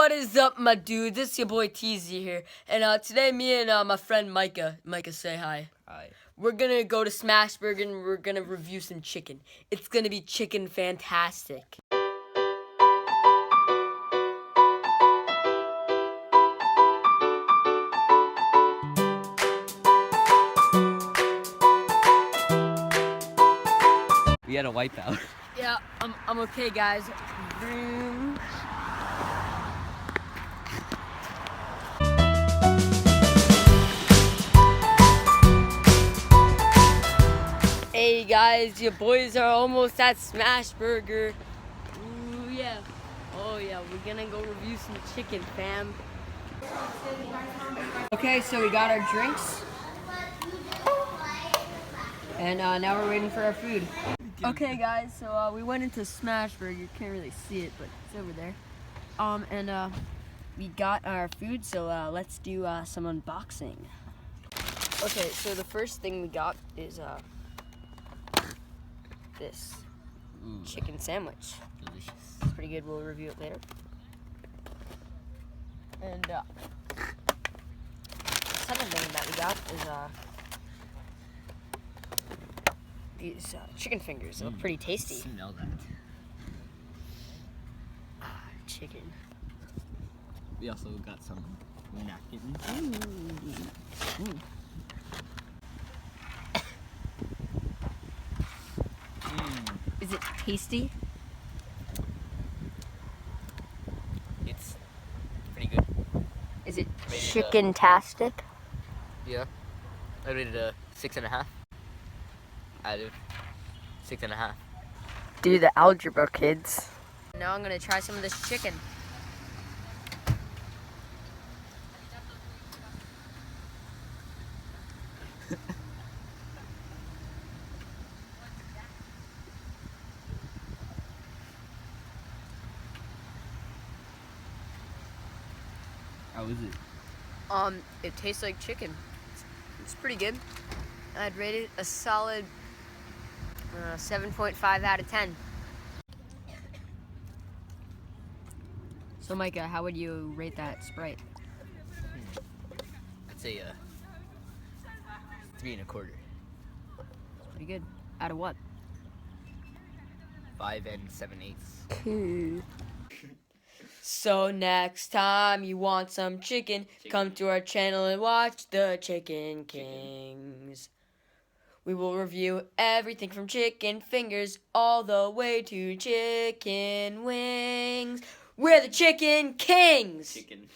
What is up, my dude? This is your boy TZ here, and today me and my friend Myka. Myka, say hi. Hi. We're gonna go to Smashburger and we're gonna review some chicken. It's gonna be chicken fantastic. We had a wipeout. Yeah, I'm okay, guys. Vroom. Hey guys, your boys are almost at Smashburger. Ooh yeah. Oh yeah, we're gonna go review some chicken, fam. Okay, so we got our drinks. And now we're waiting for our food. Okay guys, so we went into Smashburger. You can't really see it, but it's over there. And we got our food, so let's do some unboxing. Okay, so the first thing we got is this chicken sandwich. Delicious. It's pretty good. We'll review it later. And the second thing that we got is these chicken fingers. They look pretty tasty. Smell that. Chicken. We also got some napkins. Is it tasty? It's pretty good. Is it chicken-tastic? Yeah. I rated a 6.5 out of 6.5. Do the algebra, kids. Now I'm gonna try some of this chicken. How is it? It tastes like chicken. It's pretty good. I'd rate it a solid 7.5 out of 10. So Myka, how would you rate that Sprite? I'd say 3 1/4. It's pretty good. Out of what? 5 7/8. Cool. So next time you want some chicken, come to our channel and watch the Chicken Kings. We will review everything from chicken fingers all the way to chicken wings. We're the Chicken Kings! Chicken.